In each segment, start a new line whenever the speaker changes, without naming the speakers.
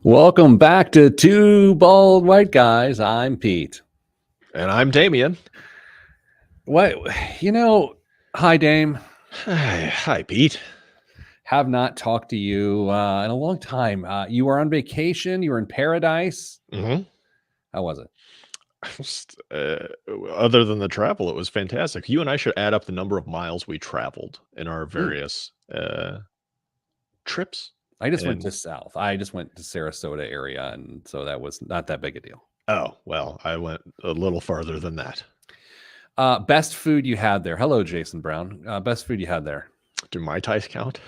Welcome back to Two Bald White Guys. I'm Pete.
And I'm Damien.
What, hi, Dame.
Hi, Pete.
Have not talked to you in a long time. You were on vacation. You were in paradise.
Mm-hmm.
How was it?
Other than the travel, it was fantastic. You and I should add up the number of miles we traveled in our
Hmm.
various trips.
I just went
And
to South. I just went to Sarasota area, and so that was not that big a deal.
oh, well, I went a little farther than that.
Best food you had there. Hello, Jason Brown. Best food you had there.
Do Mai Tais count?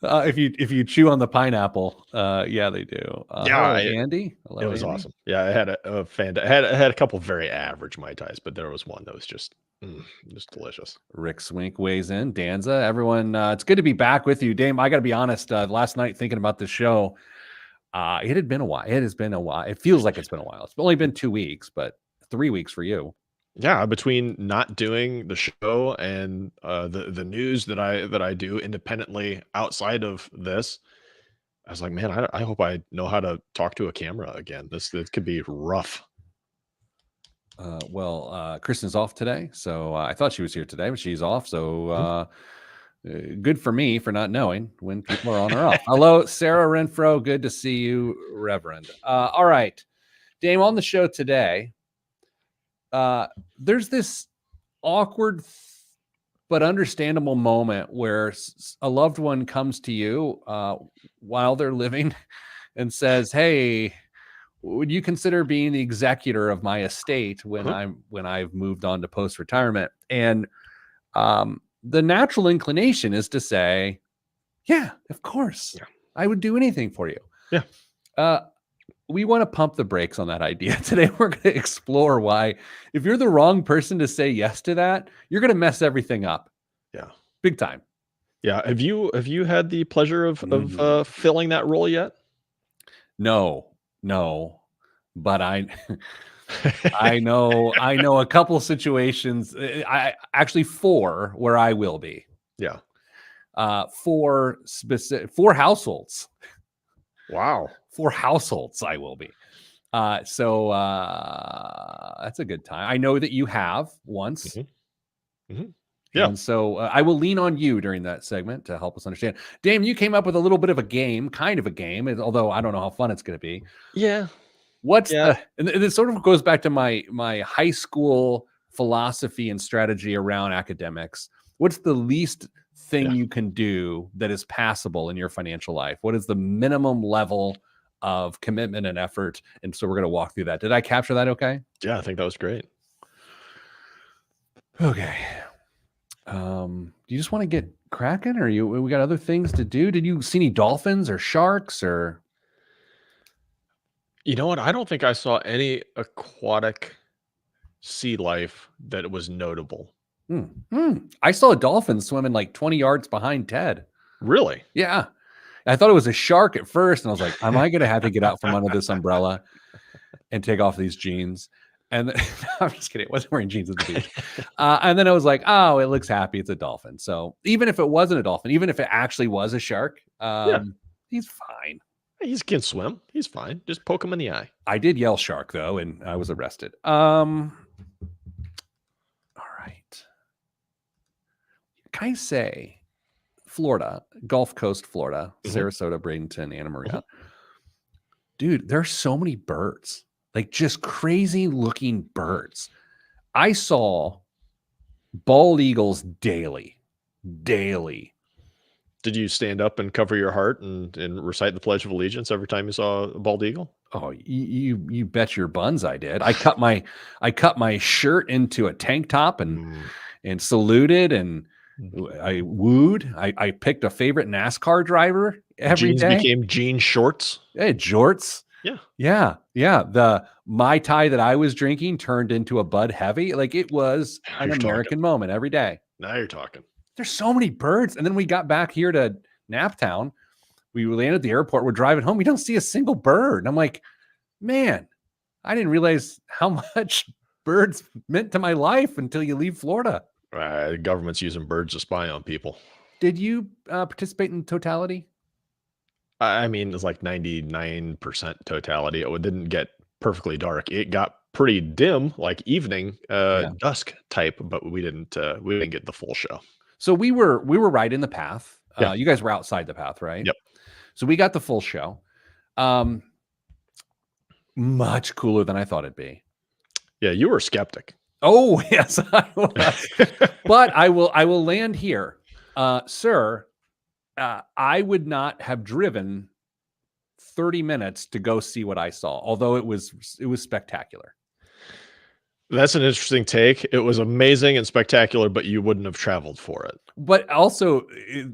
If you chew on the pineapple, yeah, they do.
Yeah,
hello, Andy. Hello,
it was
Andy.
awesome. Yeah, I had I had a couple very average Mai Tais, but there was one that was just delicious.
Rick Swink weighs in. Danza, everyone, it's good to be back with you. Dame, I got to be honest. Last night, thinking about the show, it had been a while. It has been a while. It feels like it's been a while. It's only been 2 weeks, but 3 weeks for you.
Yeah, between not doing the show and the news that I do independently outside of this, I was like, man, I hope I know how to talk to a camera again. This could be rough.
Kristen's off today, so I thought she was here today, but she's off. So good for me for not knowing when people are on or off. Hello, Sarah Renfro. Good to see you, Reverend. All right, Dame, on the show today. There's this awkward but understandable moment where a loved one comes to you while they're living and says, "Hey, would you consider being the executor of my estate when I've moved on to post-retirement?" And the natural inclination is to say, "Yeah, of course.
Yeah.
I would do anything for you."
Yeah.
We want to pump the brakes on that idea. Today, we're going to explore why, if you're the wrong person to say yes to that, you're going to mess everything up.
Yeah.
Big time.
Yeah. Have you had the pleasure of filling that role yet?
No, but I know a couple situations. I actually 4 where I will be.
Yeah.
4 households.
Wow.
4 households I will be. So that's a good time. I know that you have once.
Mm-hmm. Mm-hmm. Yeah.
And so I will lean on you during that segment to help us understand. Dame, you came up with a little bit of a game, kind of a game, although I don't know how fun it's going to be.
Yeah.
And this sort of goes back to my high school philosophy and strategy around academics. What's the least thing you can do that is passable in your financial life? What is the minimum level of commitment and effort? And so we're going to walk through that. Did I capture that okay?
Yeah, I think that was great.
Okay. Do you just want to get cracking, or we got other things to do? Did you see any dolphins or sharks or?
You know what? I don't think I saw any aquatic sea life that was notable.
I saw a dolphin swimming like 20 yards behind Ted.
Really?
Yeah. I thought it was a shark at first, and I was like, am I going to have to get out from under this umbrella and take off these jeans? And I'm just kidding. I wasn't wearing jeans at the beach. And then I was like, oh, it looks happy. It's a dolphin. So even if it wasn't a dolphin, even if it actually was a shark, he's fine.
He can swim. He's fine. Just poke him in the eye.
I did yell shark, though, and I was arrested. All right. Can I say Florida, Gulf Coast, Florida, Sarasota, Bradenton, Anna Maria. Dude, there's so many birds, like just crazy looking birds. I saw bald eagles daily.
Did you stand up and cover your heart and recite the Pledge of Allegiance every time you saw a bald eagle?
Oh, you bet your buns I did. I cut my shirt into a tank top and saluted, and I wooed. I picked a favorite NASCAR driver every
Jeans
day.
became jean shorts.
Hey, jorts. Yeah. The Mai Tai that I was drinking turned into a Bud Heavy. Like, it was an American moment every day.
Now you're talking.
There's so many birds. And then we got back here to Naptown. We landed at the airport. We're driving home. We don't see a single bird. And I'm like, man, I didn't realize how much birds meant to my life until you leave Florida.
The government's using birds to spy on people.
Did you participate in totality?
I mean, it's like 99% totality. It didn't get perfectly dark. It got pretty dim, like evening,
Yeah.
dusk type, but we didn't get the full show.
So we were right in the path.
Yeah.
You guys were outside the path, right?
Yep.
So we got the full show. Um, much cooler than I thought it'd be.
Yeah, you were a skeptic.
Oh, yes, I was. But I will land here. Sir, I would not have driven 30 minutes to go see what I saw, although it was spectacular.
That's an interesting take. It was amazing and spectacular, but you wouldn't have traveled for it.
But also,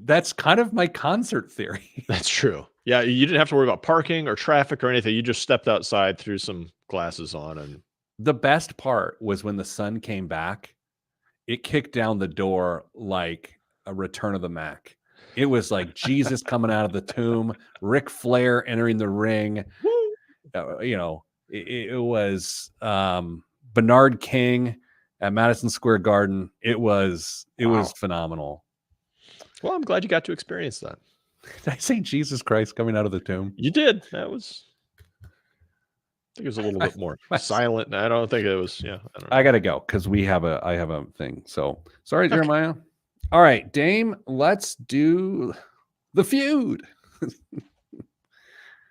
that's kind of my concert theory.
That's true. Yeah, you didn't have to worry about parking or traffic or anything. You just stepped outside, threw some glasses on, and
The best part was when the sun came back, it kicked down the door like a Return of the Mac. It was like Jesus coming out of the tomb, Ric Flair entering the ring. It was Bernard King at Madison Square Garden. It was phenomenal.
Well, I'm glad you got to experience that.
Did I say Jesus Christ coming out of the tomb?
You did. That was, I think it was a little bit more silent. I don't think it was. Yeah, I don't know.
I gotta go because I have a thing. So sorry, Jeremiah. All right, Dame, let's do the feud.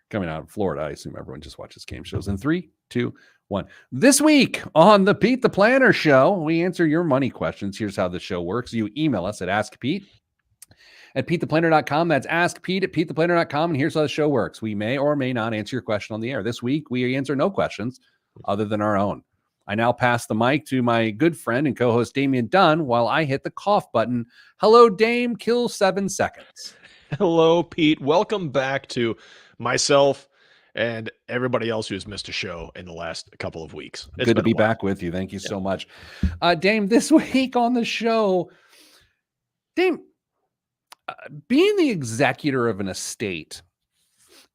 Coming out of Florida, I assume everyone just watches game shows. In 3, 2, 1. This week on the Pete the Planner Show, we answer your money questions. Here's how the show works. You email us at askpete@PeteThePlanner.com. That's askpete@PeteThePlanner.com. And here's how the show works. We may or may not answer your question on the air. This week, we answer no questions other than our own. I now pass the mic to my good friend and co-host Damian Dunn while I hit the cough button. Hello, Dame. Kill 7 seconds.
Hello, Pete. Welcome back to myself and everybody else who's missed a show in the last couple of weeks. It's
good to
been
be
a while.
back with you. Thank you so much. Dame, this week on the show, Dame, being the executor of an estate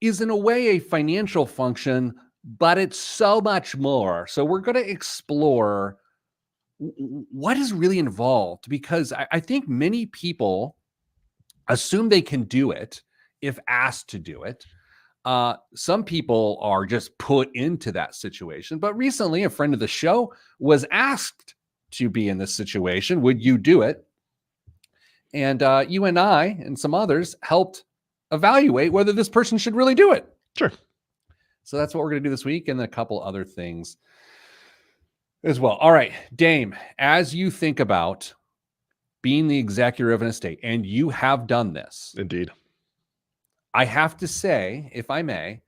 is in a way a financial function, but it's so much more. So we're going to explore what is really involved, because I think many people assume they can do it if asked to do it. Some people are just put into that situation. But recently, a friend of the show was asked to be in this situation. Would you do it? And you and I and some others helped evaluate whether this person should really do it.
Sure.
So that's what we're going to do this week, and a couple other things as well. All right, Dame, as you think about being the executor of an estate, and you have done this.
Indeed.
I have to say, if I may,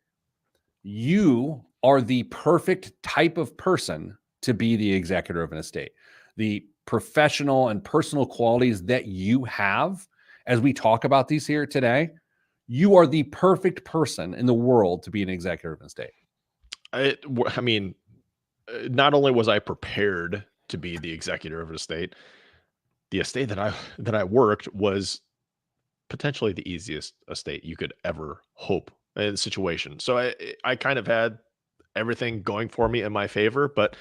you are the perfect type of person to be the executor of an estate. The professional and personal qualities that you have, as we talk about these here today, you are the perfect person in the world to be an executor of an estate.
I mean, not only was I prepared to be the executor of an estate, the estate that I worked was potentially the easiest estate you could ever hope in the situation. So I kind of had everything going for me in my favor, but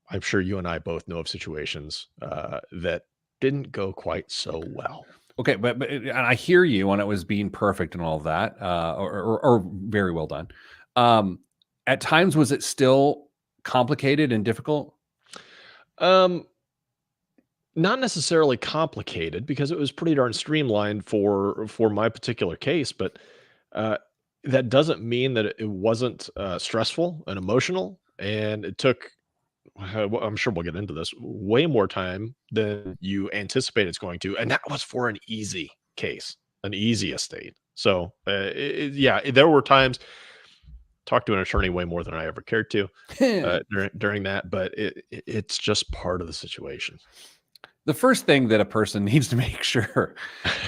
I'm sure you and I both know of situations that didn't go quite so well.
Okay, but and I hear you on it was being perfect and all of that, or very well done. At times, was it still complicated and difficult?
Not necessarily complicated, because it was pretty darn streamlined for my particular case, but that doesn't mean that it wasn't stressful and emotional, and it took, I'm sure we'll get into this, way more time than you anticipate it's going to, and that was for an easy case, an easy estate. So yeah, there were times, talked to an attorney way more than I ever cared to during that, but it's just part of the situation.
The first thing that a person needs to make sure,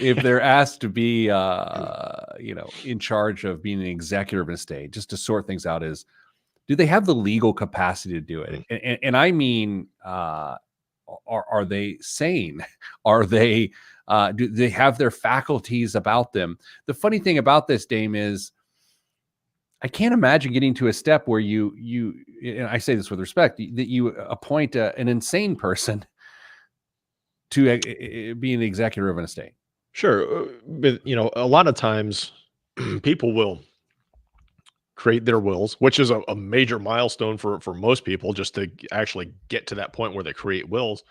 if they're asked to be, in charge of being an executive of an estate, just to sort things out, is, do they have the legal capacity to do it? And I mean, are they sane? Are they, do they have their faculties about them? The funny thing about this, Dame, is I can't imagine getting to a step where you, and I say this with respect, that you appoint an insane person to be an executor of an estate.
Sure. But, a lot of times people will create their wills, which is a major milestone for most people, just to actually get to that point where they create wills,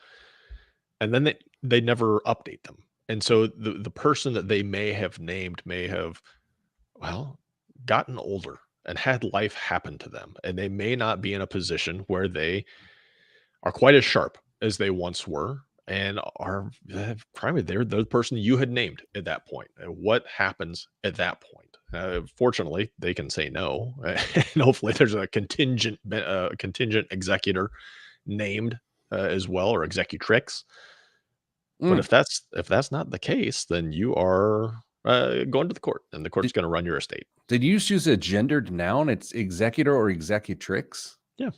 and then they never update them. And so the person that they may have named may have, well, gotten older and had life happen to them, and they may not be in a position where they are quite as sharp as they once were, and are probably they're the person you had named at that point. And what happens at that point? Fortunately, they can say no, and hopefully there's a contingent executor named as well, or executrix. But
Mm.
if that's not the case, then you are going to the court, and the court's
Did,
going to run your estate.
did you use a gendered noun? It's executor or executrix.
Yeah,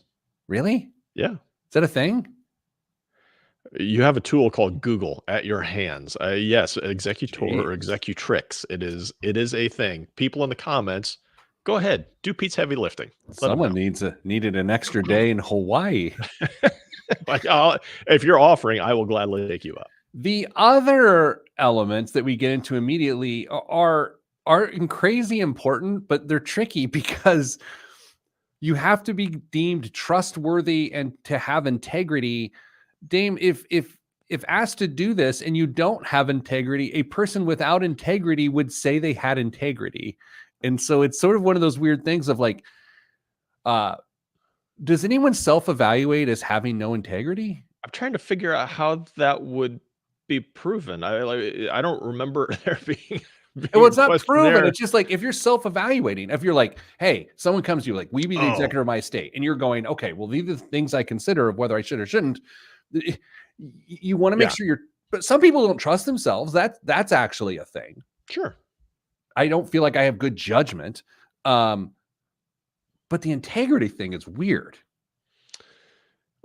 Really?
yeah.
Is that a thing?
You have a tool called Google at your hands. Yes, executor or
Jeez.
executrix. It is a thing. People in the comments, go ahead, do Pete's heavy lifting. Let them
Someone
know.
needed an extra day in Hawaii.
Like, if you're offering, I will gladly take you up.
The other elements that we get into immediately are crazy important, but they're tricky because you have to be deemed trustworthy and to have integrity. Dame, if asked to do this and you don't have integrity, a person without integrity would say they had integrity. And so it's sort of one of those weird things of like, does anyone self-evaluate as having no integrity?
I'm trying to figure out how that would be proven. I don't remember there being
Well,
a
it's not proven.
questionnaire.
It's just like if you're self-evaluating, if you're like, hey, someone comes to you like, will you be the
Oh,
executor of my estate? And you're going, okay, well, these are the things I consider of whether I should or shouldn't. You want to make
yeah,
sure but some people don't trust themselves. That's actually a thing.
sure.
I don't feel like I have good judgment. But the integrity thing is weird.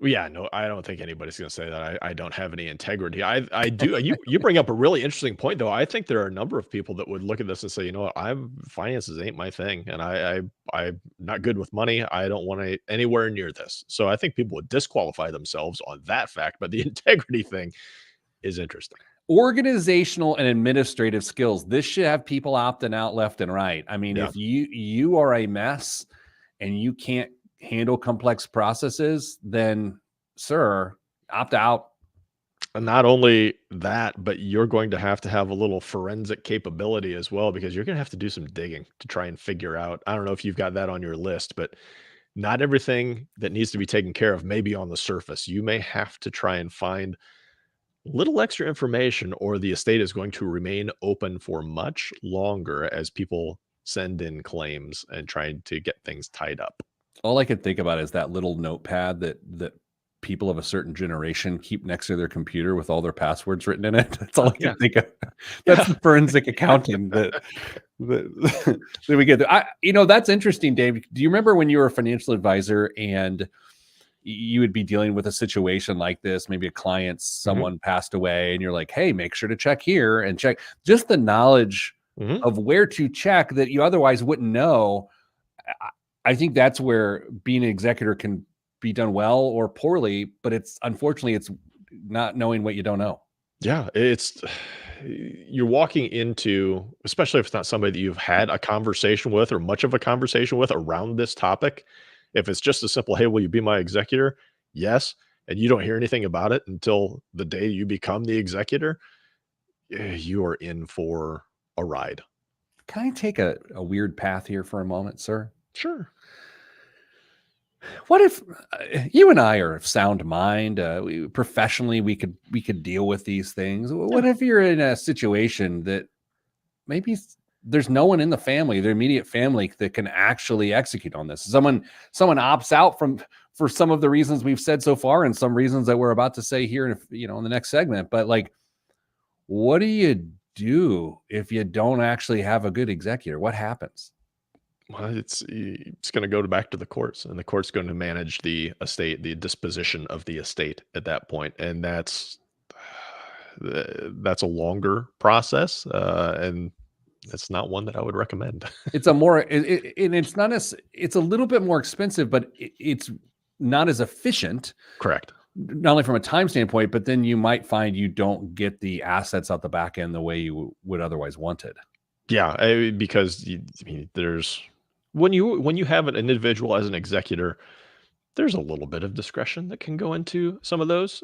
Yeah, no, I don't think anybody's gonna say that I don't have any integrity. I do. You bring up a really interesting point, though. I think there are a number of people that would look at this and say, you know what, finances ain't my thing, and I'm not good with money. I don't want to anywhere near this. So I think people would disqualify themselves on that fact. But the integrity thing is interesting.
Organizational and administrative skills. This should have people opting out left and right. I mean,
Yeah.
if you are a mess and you can't handle complex processes, then sir, opt out.
And not only that, but you're going to have a little forensic capability as well, because you're going to have to do some digging to try and figure out. I don't know if you've got that on your list, but not everything that needs to be taken care of may be on the surface. You may have to try and find little extra information, or the estate is going to remain open for much longer as people send in claims and trying to get things tied up.
All I could think about is that little notepad that people of a certain generation keep next to their computer with all their passwords written in it. That's all I
Yeah.
can think of.
Yeah.
That's the forensic accounting that we get. That's interesting, Dave. Do you remember when you were a financial advisor and you would be dealing with a situation like this? Maybe a client, someone passed away, and you're like, hey, make sure to check here and check. Just the knowledge
Mhm.
of where to check that you otherwise wouldn't know. I think that's where being an executor can be done well or poorly, but it's not knowing what you don't know.
Yeah, it's you're walking into, especially if it's not somebody that you've had a conversation with or much of a conversation with around this topic. If it's just a simple, "Hey, will you be my executor?" Yes, and you don't hear anything about it until the day you become the executor, you are in for a ride.
Can I take a weird path here for a moment, sir?
Sure.
What if you and I are of sound mind? Professionally, we could deal with these things. What
Yeah.
if you're in a situation that maybe there's no one in the family, their immediate family, that can actually execute on this? Someone opts out for some of the reasons we've said so far, and some reasons that we're about to say here, in the next segment. But like, what do you do if you don't actually have a good executor? What happens?
Well, it's going to go back to the courts, and the court's going to manage the estate, the disposition of the estate at that point, and that's a longer process, and that's not one that I would recommend.
It's a more, and it's not as, it's a little bit more expensive, but it's not as efficient,
Correct.
not only from a time standpoint, but then you might find you don't get the assets out the back end the way you would otherwise want it.
Yeah, because I mean, there's when you have an individual as an executor, there's a little bit of discretion that can go into some of those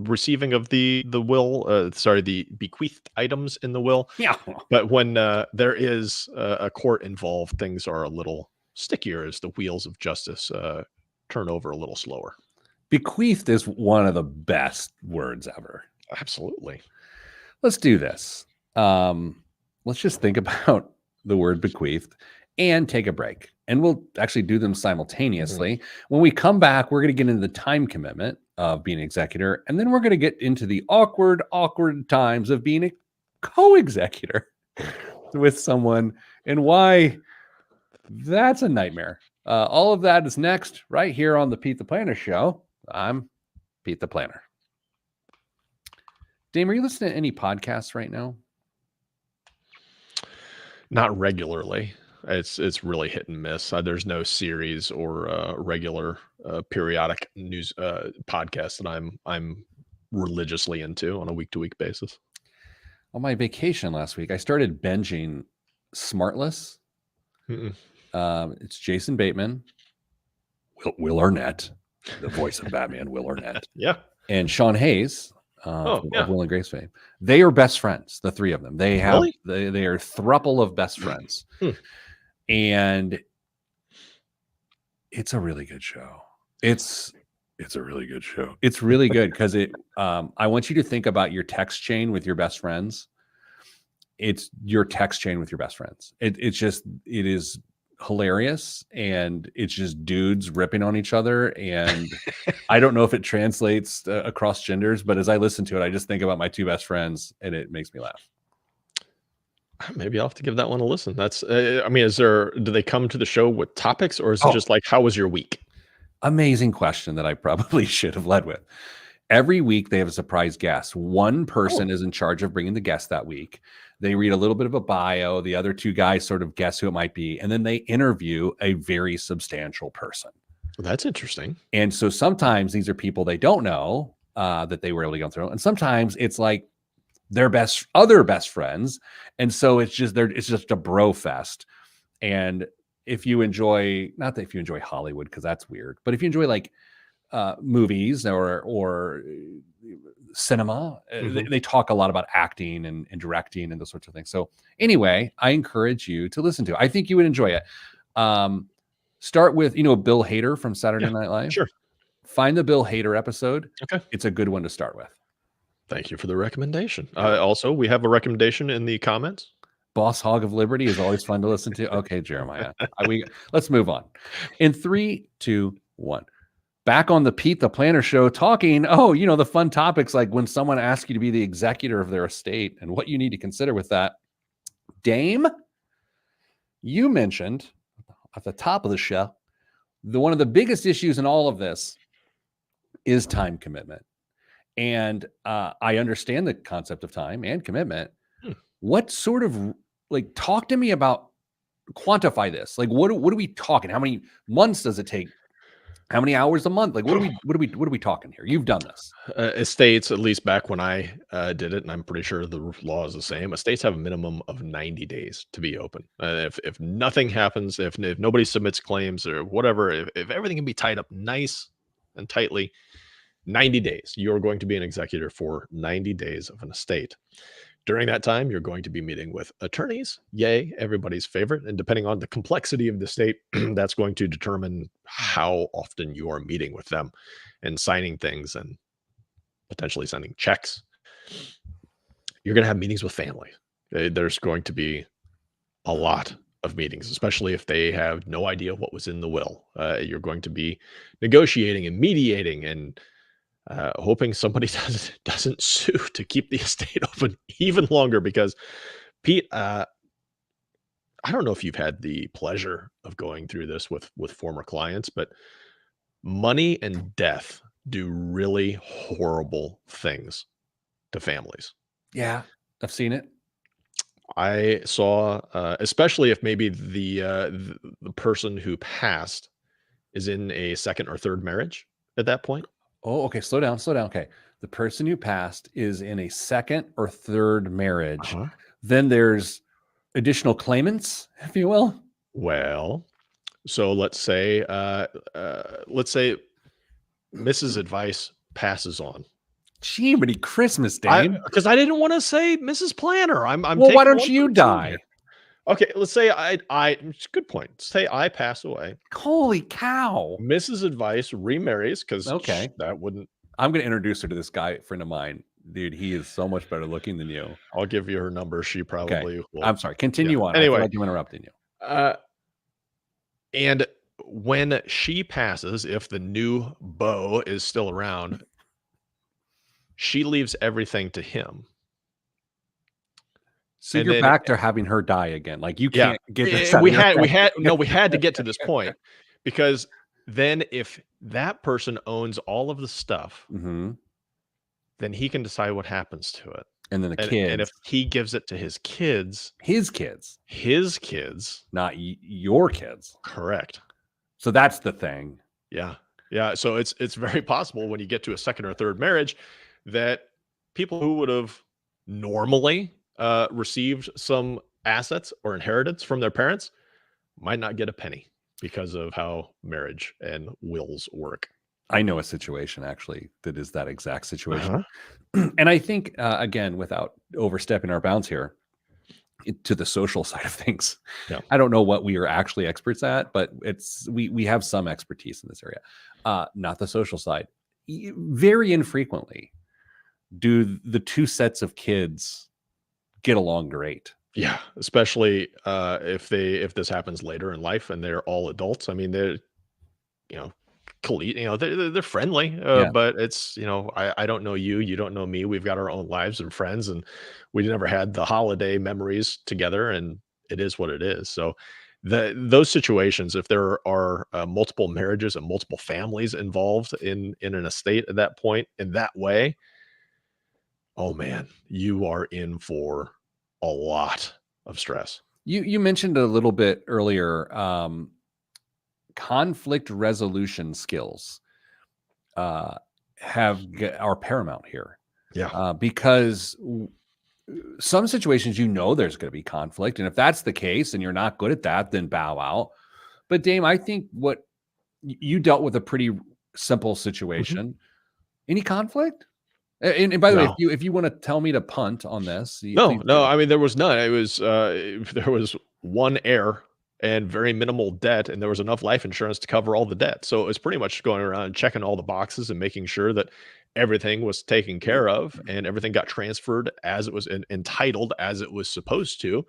receiving of the will, sorry, the bequeathed items in the will.
Yeah.
But when there is a court involved, things are a little stickier as the wheels of justice turn over a little slower.
Bequeathed is one of the best words ever.
Absolutely.
Let's do this. Let's just think about the word bequeathed and take a break. And we'll actually do them simultaneously. When we come back, we're going to get into the time commitment of being an executor. And then we're going to get into the awkward times of being a co-executor with someone and why that's a nightmare. All of that is next right here on the Pete the Planner Show. I'm Pete the Planner. Dame, are you listening to any podcasts right now?
Not regularly. It's really hit and miss. There's no series or regular periodic news podcast that I'm religiously into on a week to week basis.
On my vacation last week, I started binging Smartless. It's Jason Bateman, Will Arnett, the voice of Batman, Will Arnett,
Yeah.
and Sean Hayes.
Yeah.
Of Will and Grace fame. They are best friends, the three of them. They have
Really?
they are throuple of best friends. And it's a really good show. It's a really good show. It's really good because I want you to think about your text chain with your best friends. It's your text chain with your best friends. It is hilarious, and it's just dudes ripping on each other, and I don't know if it translates across genders, but as I listen to it, I just think about my two best friends, and it makes me laugh.
Maybe I'll have to give that one a listen. That's I mean, do they come to the show with topics, or is it just like, how was your week?
Amazing question that I probably should have led with. Every week they have a surprise guest. One person is in charge of bringing the guest that week. They read a little bit of a bio. The other two guys sort of guess who it might be. And then they interview a very substantial person.
Well, that's interesting.
And so sometimes these are people they don't know that they were able to go through. And sometimes it's like their other best friends. And so it's just a bro fest. And if you enjoy, not that if you enjoy Hollywood, because that's weird, but if you enjoy like movies or cinema, they talk a lot about acting and directing and those sorts of things. So anyway, I encourage you to listen to it. I think you would enjoy it. Start with, Bill Hader from Saturday Night Live.
Sure.
Find the Bill Hader episode.
Okay.
It's a good one to start with.
Thank you for the recommendation. Also, we have a recommendation in the comments.
Boss Hog of Liberty is always fun to listen to. Okay, Jeremiah. Let's move on. In 3, 2, 1. Back on the Pete the Planner Show, talking, the fun topics like when someone asks you to be the executor of their estate and what you need to consider with that. Dame, you mentioned at the top of the show, one of the biggest issues in all of this is time commitment. And I understand the concept of time and commitment. What sort of, talk to me about, quantify this. Like, what are we talking? How many months does it take? How many hours a month? Like, what are we talking here? You've done this.
Estates, at least back when I did it, and I'm pretty sure the law is the same. Estates have a minimum of 90 days to be open. If nothing happens, if nobody submits claims or whatever, if everything can be tied up nice and tightly, 90 days. You're going to be an executor for 90 days of an estate. During that time, you're going to be meeting with attorneys, yay, everybody's favorite. And depending on the complexity of the state, that's going to determine how often you are meeting with them and signing things and potentially sending checks. You're going to have meetings with family. There's going to be a lot of meetings, especially if they have no idea what was in the will. You're going to be negotiating and mediating and hoping somebody doesn't sue to keep the estate open even longer. Because Pete, I don't know if you've had the pleasure of going through this with former clients, but money and death do really horrible things to families.
Yeah, I've seen it.
I saw, especially if maybe the person who passed is in a second or third marriage at that point.
Oh, okay. Slow down. Okay. The person who passed is in a second or third marriage. Then there's additional claimants, if you will.
Well, so let's say Mrs. Advice passes on.
Gee, many Christmas,
I
Dame.
because I didn't want to say Mrs. Planner. I'm
Well, why
taking
don't
one for
you
the team here.
die?
Okay, let's say it's a good point. Say I pass away.
Holy cow.
Mrs. Advice remarries because
Okay.
that wouldn't.
I'm going to introduce her to this guy, friend of mine. Dude, he is so much better looking than you.
I'll give you her number. She
Okay.
probably will.
I'm sorry. Continue on. I
Anyway.
feel like I'm interrupting you.
And when she passes, if the new beau is still around, she leaves everything to him.
So
And
you're
then
back to having her die again. Like you
yeah,
can't get this.
we had to get to this point because then if that person owns all of the stuff,
Mhm.
then he can decide what happens to it.
And then the
And
kids,
if he gives it to his kids,
his kids, not your kids.
correct.
So that's the thing.
Yeah. Yeah. So it's very possible when you get to a second or third marriage that people who would have normally received some assets or inheritance from their parents might not get a penny because of how marriage and wills work.
I know a situation actually that is that exact situation.
Uh-huh.
And I think, again, without overstepping our bounds here, to the social side of things,
Yeah.
I don't know what we are actually experts at, but we have some expertise in this area. Not the social side. Very infrequently do the two sets of kids get along great.
Yeah, especially if this happens later in life and they're all adults. I mean, they're they're friendly,
Yeah.
but it's I don't know you, you don't know me. We've got our own lives and friends, and we never had the holiday memories together, and it is what it is. So those situations, if there are multiple marriages and multiple families involved in an estate at that point in that way, oh man, you are in for a lot of stress.
You mentioned a little bit earlier, conflict resolution skills are paramount here.
Yeah.
Because some situations, there's going to be conflict. And if that's the case and you're not good at that, then bow out. But Dame, I think what you dealt with a pretty simple situation. Any conflict? And by the way, if you want to tell me to punt on this,
no, I mean, there was none. It was, there was one heir and very minimal debt, and there was enough life insurance to cover all the debt. So it was pretty much going around and checking all the boxes and making sure that everything was taken care of and everything got transferred as it was entitled as it was supposed to.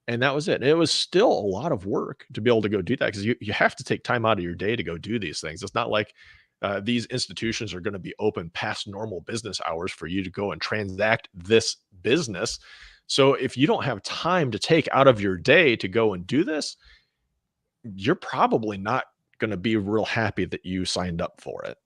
And that was it. And it was still a lot of work to be able to go do that because you have to take time out of your day to go do these things. It's not like these institutions are going to be open past normal business hours for you to go and transact this business. So if you don't have time to take out of your day to go and do this, you're probably not going to be real happy that you signed up for it.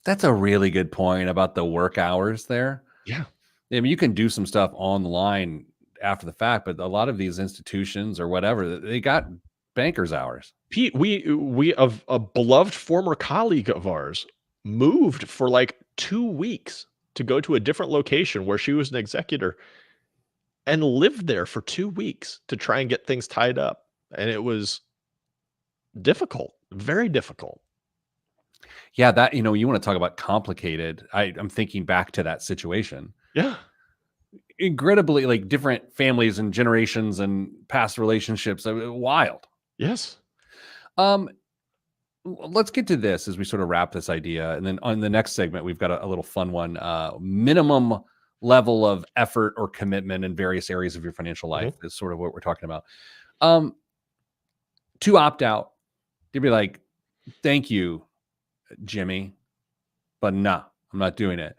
That's a really good point about the work hours there.
Yeah.
I mean, you can do some stuff online after the fact, but a lot of these institutions or whatever, they got banker's hours.
Pete, we of a beloved former colleague of ours moved for like 2 weeks to go to a different location where she was an executor and lived there for 2 weeks to try and get things tied up. And it was difficult, very difficult.
Yeah, that, you want to talk about complicated. I'm thinking back to that situation.
Yeah.
Incredibly, like, different families and generations and past relationships. Wild.
Yes.
Let's get to this as we sort of wrap this idea. And then on the next segment, we've got a little fun one. Minimum level of effort or commitment in various areas of your financial life is sort of what we're talking about. To opt out, to be like, thank you, Jimmy, but nah, I'm not doing it.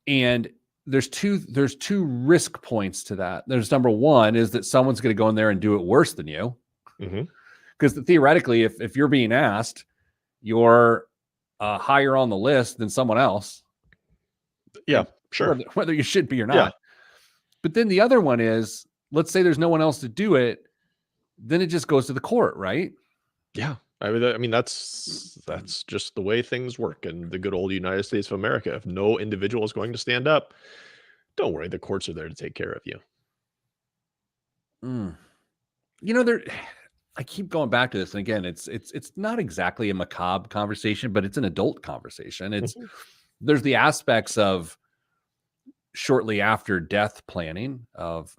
And there's two risk points to that. There's number one is that someone's going to go in there and do it worse than you. Because theoretically, if you're being asked, you're higher on the list than someone else.
Yeah, sure.
Whether you should be or not.
Yeah.
But then the other one is, let's say there's no one else to do it, then it just goes to the court, right?
Yeah. I mean, that's just the way things work in the good old United States of America. If no individual is going to stand up, don't worry, the courts are there to take care of you.
there. I keep going back to this, and again, it's not exactly a macabre conversation, but it's an adult conversation. There's the aspects of shortly after death planning, of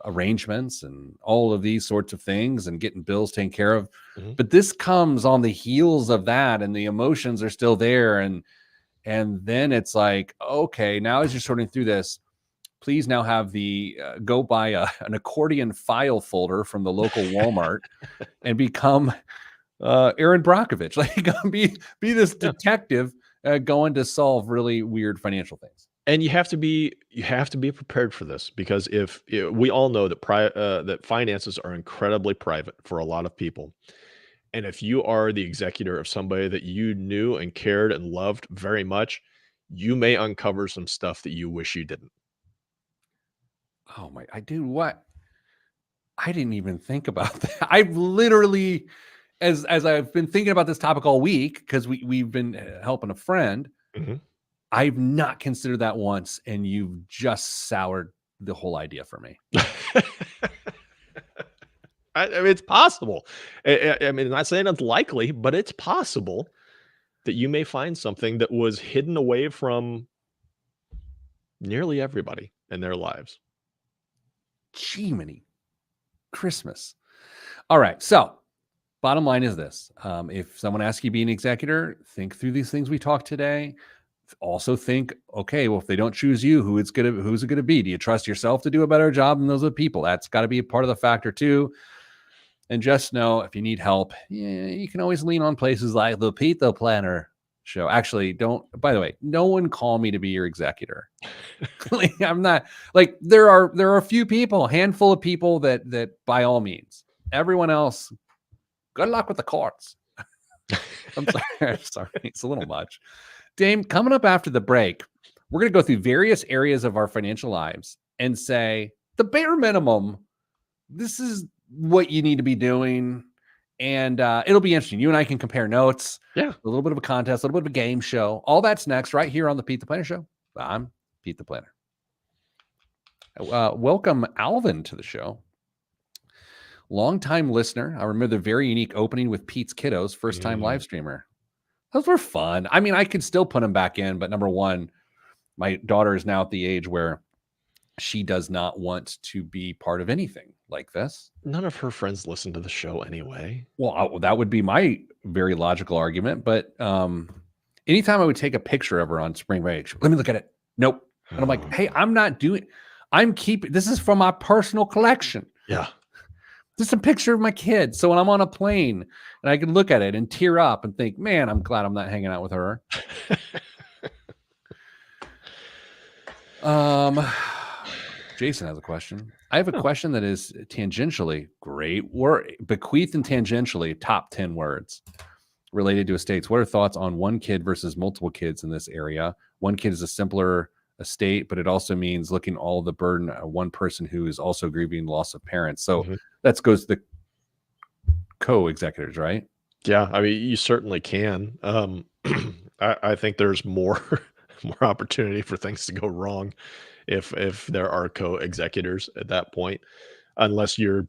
arrangements and all of these sorts of things, and getting bills taken care of. But this comes on the heels of that, and the emotions are still there, and then it's like, okay, now as you're sorting through this, please now have the go buy an accordion file folder from the local Walmart and become Aaron Brockovich. Like, be this detective going to solve really weird financial things.
And you have to be prepared for this, because if we all know that that finances are incredibly private for a lot of people, and if you are the executor of somebody that you knew and cared and loved very much, you may uncover some stuff that you wish you didn't.
Oh my! I do what? I didn't even think about that. I've literally, as I've been thinking about this topic all week, because we've been helping a friend. I've not considered that once, and you've just soured the whole idea for me.
I mean, it's possible. I mean, I'm not saying it's likely, but it's possible that you may find something that was hidden away from nearly everybody in their lives.
Jiminy Christmas. All right. So bottom line is this. If someone asks you to be an executor, think through these things we talked today. Also think, okay, well, if they don't choose you, who's it going to be? Do you trust yourself to do a better job than those other people? That's got to be a part of the factor too. And just know, if you need help, you can always lean on places like the Pete the Planner show. Actually, by the way, no one call me to be your executor. I'm not, like, there are a few people, a handful of people that by all means. Everyone else, good luck with the courts. I'm sorry, it's a little much. Dame, coming up after the break, we're going to go through various areas of our financial lives and say the bare minimum, this is what you need to be doing. And it'll be interesting. You and I can compare notes.
Yeah.
A little bit of a contest, a little bit of a game show. All that's next right here on the Pete the Planner Show. I'm Pete the Planner. Welcome Alvin to the show. Longtime listener. I remember the very unique opening with Pete's Kiddos, first time live streamer. Those were fun. I mean, I could still put them back in, but number one, my daughter is now at the age where she does not want to be part of anything like this.
None of her friends listen to the show anyway.
Well, that would be my very logical argument. But anytime I would take a picture of her on spring break, let me look at it. Nope. And I'm like, hey, this is from my personal collection.
Yeah.
Just a picture of my kid. So when I'm on a plane and I can look at it and tear up and think, man, I'm glad I'm not hanging out with her. Jason has a question. I have a question that is tangentially great. Bequeath and tangentially top 10 words related to estates. What are thoughts on one kid versus multiple kids in this area? One kid is a simpler estate, but it also means looking all the burden of one person who is also grieving loss of parents. So that goes to the co-executors, right?
Yeah, I mean, you certainly can. I think there's more opportunity for things to go wrong if there are co-executors at that point, unless you're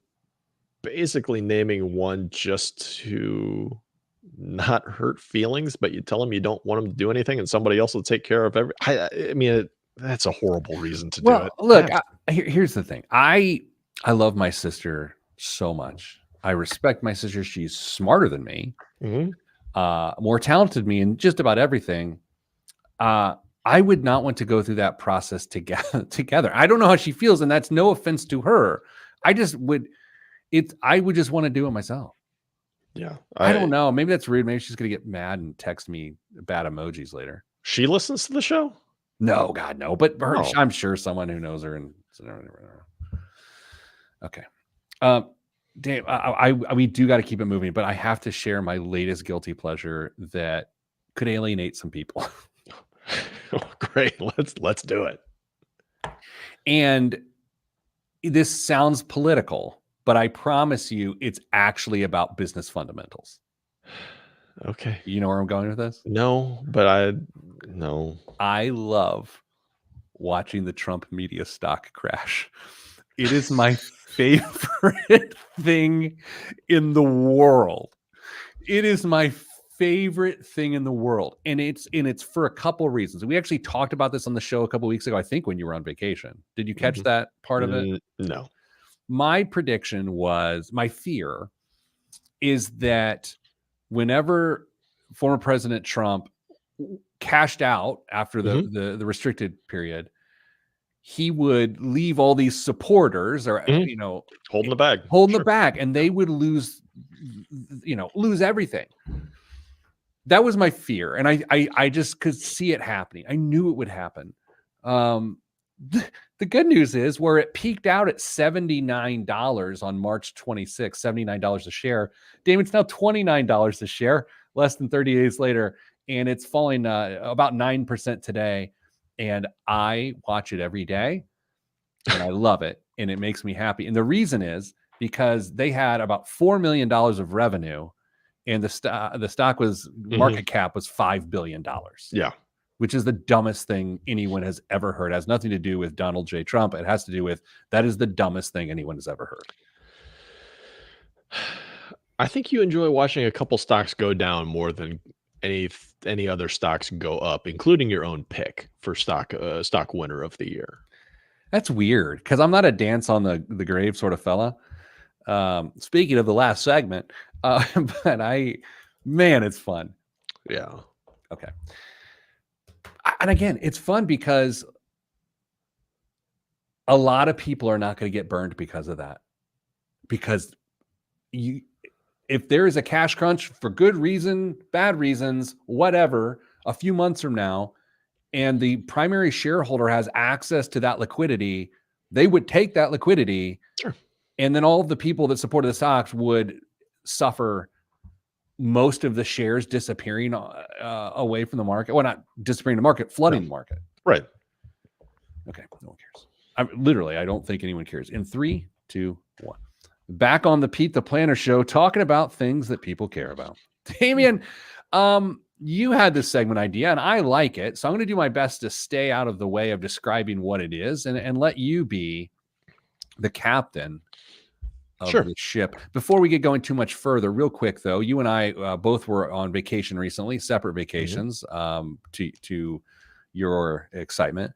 basically naming one just to not hurt feelings, but you tell them you don't want them to do anything, and somebody else will take care of I mean, that's a horrible reason to do it.
Look, here's the thing. I love my sister so much. I respect my sister. She's smarter than me, more talented than me in just about everything. I would not want to go through that process together. I don't know how she feels, and that's no offense to her. I would just want to do it myself.
Yeah.
I don't know. Maybe that's rude. Maybe she's going to get mad and text me bad emojis later.
She listens to the show?
No, God, no. But I'm sure someone who knows her. And okay. Dave, we do got to keep it moving, but I have to share my latest guilty pleasure that could alienate some people.
Oh, great. Let's do it.
And this sounds political, but I promise you it's actually about business fundamentals.
Okay.
You know where I'm going with this?
No, but
I love watching the Trump media stock crash. It is my favorite thing in the world. It is my favorite thing in the world. And it's for a couple of reasons. We actually talked about this on the show a couple of weeks ago, I think, when you were on vacation. Did you catch that part of it?
No.
My prediction was, my fear is that whenever former President Trump cashed out after the restricted period, he would leave all these supporters or
holding the bag,
the bag, and they would lose everything. That was my fear, and I just could see it happening. I knew it would happen. The good news is, where it peaked out at $79 on March 26th, $79 a share, Damon, it's now $29 a share, less than 30 days later, and it's falling about 9% today. And I watch it every day, and I love it, and it makes me happy. And the reason is because they had about $4 million of revenue, and the stock was market cap was $5 billion.
Yeah.
Which is the dumbest thing anyone has ever heard. It has nothing to do with Donald J. Trump. It has to do with, that is the dumbest thing anyone has ever heard.
I think you enjoy watching a couple stocks go down more than any other stocks go up, including your own pick for stock winner of the year.
That's weird, because I'm not a dance on the grave sort of fella. Speaking of the last segment, but it's fun.
Yeah.
Okay. And again, it's fun because a lot of people are not going to get burned because of that. Because if there is a cash crunch for good reason, bad reasons, whatever, a few months from now, and the primary shareholder has access to that liquidity, they would take that liquidity.
Sure.
And then all of the people that supported the stocks would suffer most of the shares disappearing away from the market. Well, not disappearing the market, flooding the market.
Right.
Okay. No one cares. I don't think anyone cares. In 3, 2, 1. Back on the Pete the Planner show, talking about things that people care about. Damien, you had this segment idea, and I like it. So I'm going to do my best to stay out of the way of describing what it is, and let you be the captain of the ship. Before we get going too much further, real quick though, you and I both were on vacation recently, separate vacations, to your excitement.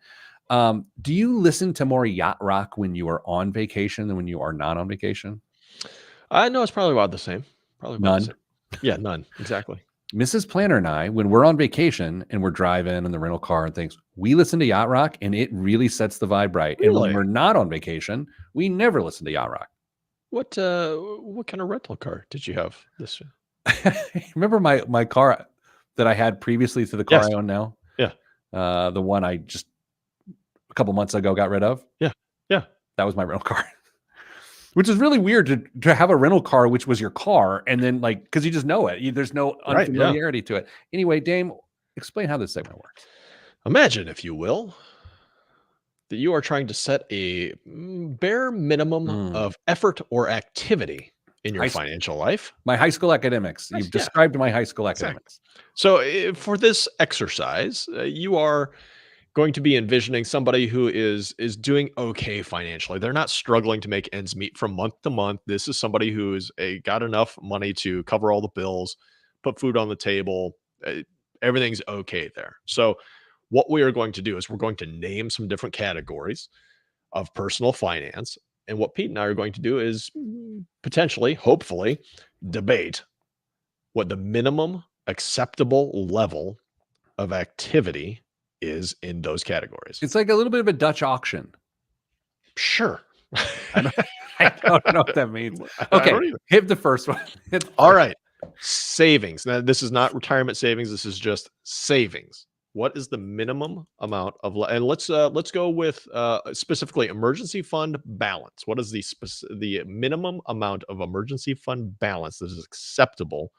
Do you listen to more yacht rock when you are on vacation than when you are not on vacation?
I know it's probably about the same. Probably about
none.
The same. Yeah, none. Exactly.
Mrs. Planner and I, when we're on vacation and we're driving in the rental car and things, we listen to yacht rock, and it really sets the vibe right.
Really?
And when we're not on vacation, we never listen to yacht rock.
What kind of rental car did you have this?
Remember my car that I had previously to the car I own now?
Yeah.
The one I just a couple months ago got rid of.
Yeah. Yeah.
That was my rental car. Which is really weird to have a rental car, which was your car, and then because you just know it. There's no unfamiliarity to it. Anyway, Dame, explain how this segment works.
Imagine, if you will, that you are trying to set a bare minimum of effort or activity in your financial life.
My high school academics. You've described my high school academics.
So for this exercise, you are going to be envisioning somebody who is doing okay financially. They're not struggling to make ends meet from month to month. This is somebody who's got enough money to cover all the bills, put food on the table. Everything's okay there. So what we are going to do is we're going to name some different categories of personal finance. And what Pete and I are going to do is potentially, hopefully, debate what the minimum acceptable level of activity is in those categories.
It's like a little bit of a Dutch auction.
Sure.
I don't know what that means. Okay, hit the first one.
All right. Savings. Now, this is not retirement savings. This is just savings. What is the minimum amount of, and let's go with specifically emergency fund balance. What is the minimum amount of emergency fund balance that is acceptable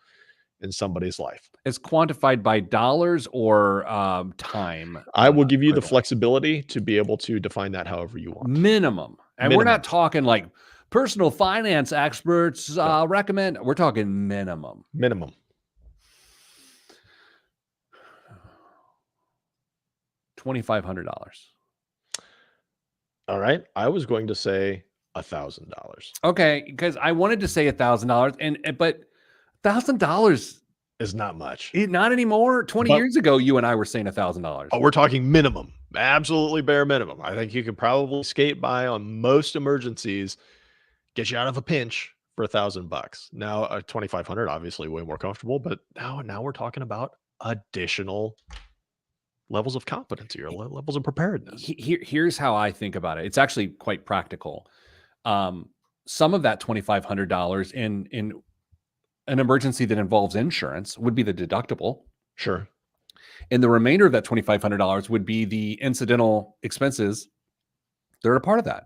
in somebody's life?
It's quantified by dollars or time.
I will give you the flexibility to be able to define that however you want.
Minimum. And we're not talking like personal finance experts recommend. We're talking minimum.
Minimum.
$2,500.
All right. I was going to say $1,000.
Okay, because I wanted to say $1,000, but $1,000
Is not much.
not anymore. 20
But-
years ago, you and I were saying $1,000.
Oh, we're talking minimum, absolutely bare minimum. I think you could probably skate by on most emergencies, get you out of a pinch for $1,000. Now, 2,500, obviously way more comfortable, but now we're talking about additional levels of competency or levels of preparedness.
Here's how I think about it. It's actually quite practical. Some of that $2,500 in an emergency that involves insurance would be the deductible.
Sure.
And the remainder of that $2,500 would be the incidental expenses that are a part of that.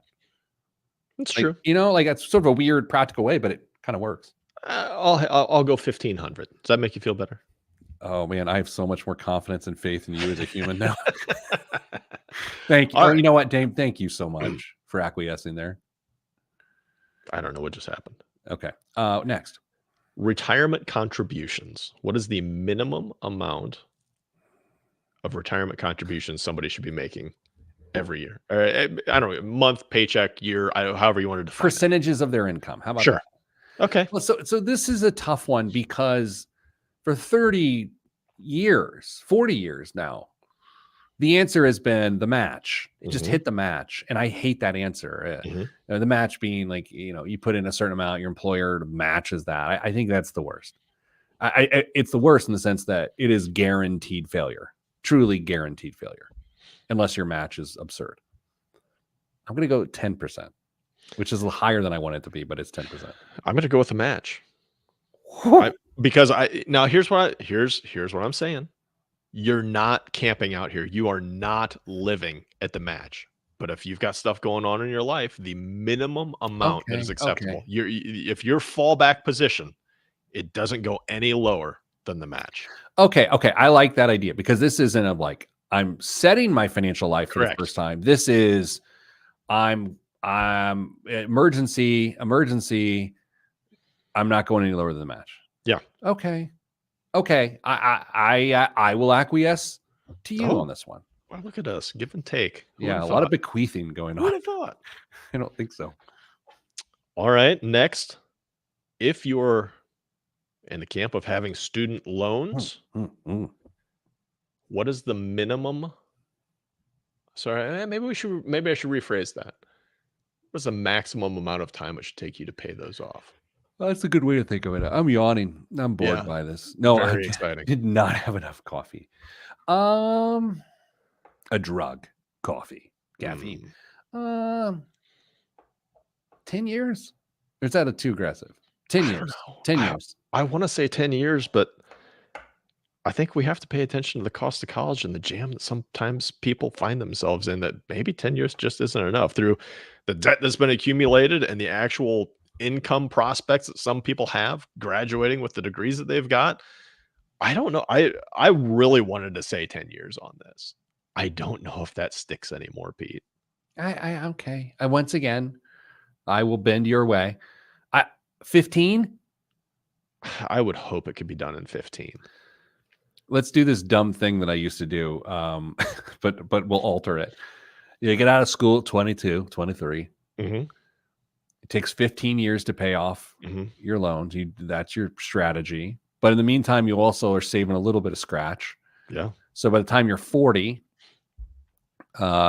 That's
Like,
true.
Like that's sort of a weird practical way, but it kind of works.
I'll go 1,500. Does that make you feel better?
Oh man, I have so much more confidence and faith in you as a human now. Thank you.
All
Or
right.
you know what, Dame? Thank you so much for acquiescing there.
I don't know what just happened.
Okay. Next.
Retirement contributions. What is the minimum amount of retirement contributions somebody should be making every year? Or, I don't know, month, paycheck, year, however you want to define it.
Percentages of their income. How about
Sure.
that?
Okay.
Well, so this is a tough one because for 30 years, 40 years now, the answer has been the match. Just
Mhm.
hit the match. And I hate that answer.
Mhm.
The match being like, you put in a certain amount, your employer matches that. I think that's the worst. It's the worst in the sense that it is guaranteed failure, truly guaranteed failure, unless your match is absurd. I'm going to go 10%, which is a little higher than I want it to be, but it's 10%.
I'm going to go with a match. Because here's what I'm saying. You're not camping out here. You are not living at the match. But if you've got stuff going on in your life, the minimum amount that is acceptable.
Okay.
If your fallback position, it doesn't go any lower than the match.
Okay. I like that idea because this isn't of like I'm setting my financial life for the
Correct.
first time. This is I'm emergency. I'm not going any lower than the match.
Yeah.
Okay. I will acquiesce to you on this one.
Well, look at us, give and take. Who
Yeah,
would've
a lot of
thought?
bequeathing going
Who
on.
would have thought?
I don't think so.
All right, next, if you're in the camp of having student loans, what is the minimum? Sorry, maybe I should rephrase that. What's the maximum amount of time it should take you to pay those off?
Well, that's a good way to think of it. I'm yawning. I'm bored
Yeah.
by this. No, I
Very exciting.
did not have enough coffee. A drug, coffee, caffeine. 10 years? Or is that too aggressive? 10
I don't
years.
know.
10 years.
I want to say 10 years, but I think we have to pay attention to the cost of college and the jam that sometimes people find themselves in, that maybe 10 years just isn't enough through the debt that's been accumulated and the actual income prospects that some people have graduating with the degrees that they've got. I don't know. I really wanted to say 10 years on this. I don't know if that sticks anymore, Pete.
Okay. Once again, I will bend your way. 15?
I would hope it could be done in 15.
Let's do this dumb thing that I used to do. But we'll alter it. You get out of school at 22, 23.
Mm-hmm.
It takes 15 years to pay off
Mm-hmm.
your loans. That's your strategy. But in the meantime, you also are saving a little bit of scratch.
Yeah.
So by the time you're 40,